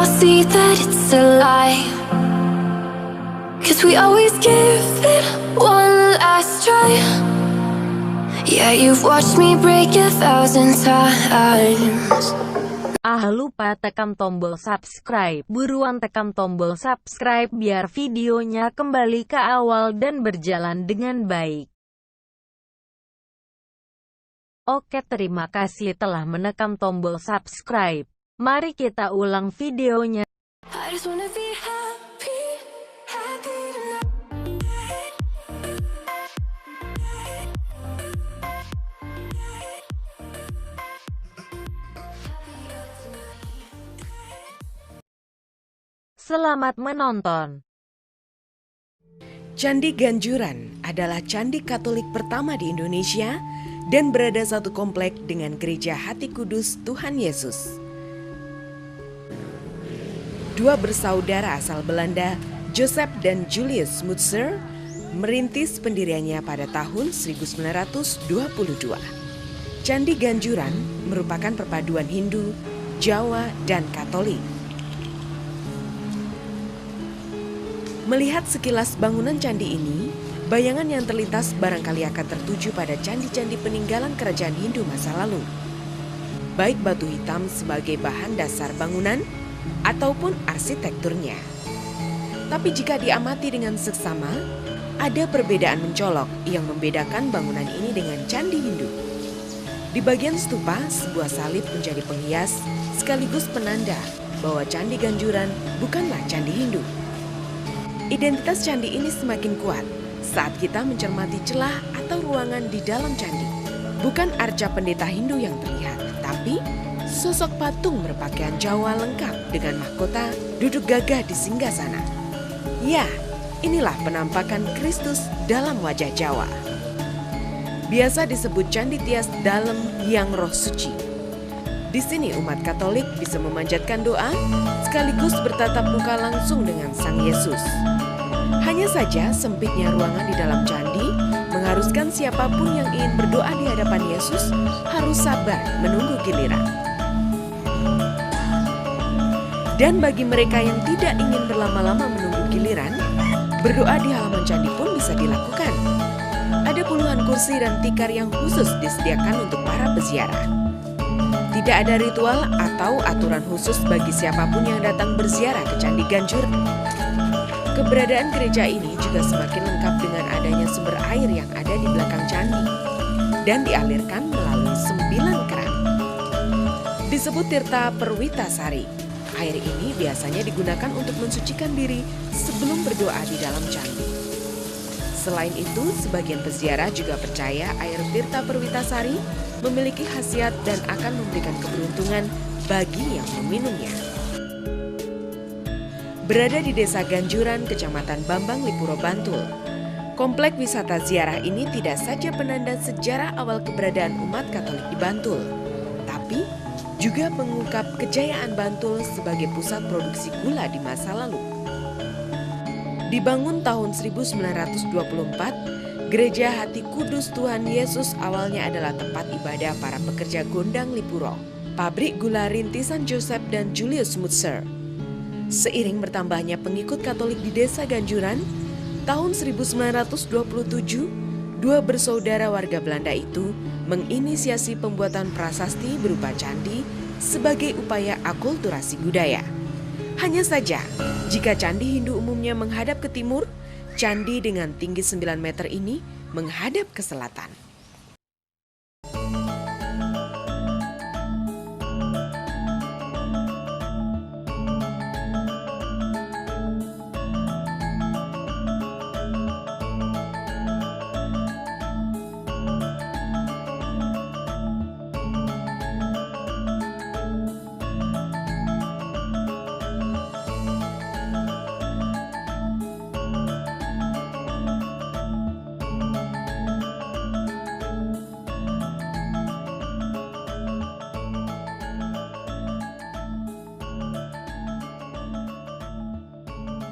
all see that it's a lie. 'Cause we always give it one last try. Yeah, you've watched me break 1,000 times. Lupa tekan tombol subscribe. Buruan tekan tombol subscribe biar videonya kembali ke awal dan berjalan dengan baik. Oke, terima kasih telah menekan tombol subscribe. Mari kita ulang videonya. I just wanna be happy, happy tonight. Selamat menonton. Candi Ganjuran adalah candi Katolik pertama di Indonesia dan berada satu komplek dengan Gereja Hati Kudus Tuhan Yesus. Dua bersaudara asal Belanda, Joseph dan Julius Smuts, merintis pendiriannya pada tahun 1922. Candi Ganjuran merupakan perpaduan Hindu, Jawa, dan Katolik. Melihat sekilas bangunan candi ini, bayangan yang terlintas barangkali akan tertuju pada candi-candi peninggalan kerajaan Hindu masa lalu. Baik batu hitam sebagai bahan dasar bangunan, ataupun arsitekturnya. Tapi jika diamati dengan seksama, ada perbedaan mencolok yang membedakan bangunan ini dengan candi Hindu. Di bagian stupa, sebuah salib menjadi penghias sekaligus penanda bahwa Candi Ganjuran bukanlah candi Hindu. Identitas candi ini semakin kuat saat kita mencermati celah atau ruangan di dalam candi. Bukan arca pendeta Hindu yang terlihat, tapi sosok patung berpakaian Jawa lengkap dengan mahkota duduk gagah di singgasana. Ya, inilah penampakan Kristus dalam wajah Jawa. Biasa disebut Candi Tias Dalem yang Roh Suci. Di sini umat Katolik bisa memanjatkan doa sekaligus bertatap muka langsung dengan Sang Yesus. Hanya saja sempitnya ruangan di dalam candi mengharuskan siapapun yang ingin berdoa di hadapan Yesus harus sabar menunggu giliran. Dan bagi mereka yang tidak ingin berlama-lama menunggu giliran, berdoa di halaman candi pun bisa dilakukan. Ada puluhan kursi dan tikar yang khusus disediakan untuk para peziarah. Tidak ada ritual atau aturan khusus bagi siapapun yang datang berziarah ke Candi Ganjuran. Keberadaan gereja ini juga semakin lengkap dengan adanya sumber air yang ada di belakang candi dan dialirkan melalui 9 keran. Disebut Tirta Perwitasari. Air ini biasanya digunakan untuk mensucikan diri sebelum berdoa di dalam candi. Selain itu, sebagian peziarah juga percaya air Tirta Perwitasari memiliki khasiat dan akan memberikan keberuntungan bagi yang meminumnya. Berada di Desa Ganjuran, Kecamatan Bambang Lipuro, Bantul. Komplek wisata ziarah ini tidak saja penanda sejarah awal keberadaan umat Katolik di Bantul, tapi juga mengungkap kejayaan Bantul sebagai pusat produksi gula di masa lalu. Dibangun tahun 1924, Gereja Hati Kudus Tuhan Yesus awalnya adalah tempat ibadah para pekerja Gondang Lipuro, pabrik gula rintisan Joseph dan Julius Smuts. Seiring bertambahnya pengikut Katolik di Desa Ganjuran, tahun 1927, dua bersaudara warga Belanda itu menginisiasi pembuatan prasasti berupa candi sebagai upaya akulturasi budaya. Hanya saja, jika candi Hindu umumnya menghadap ke timur, candi dengan tinggi 9 meter ini menghadap ke selatan.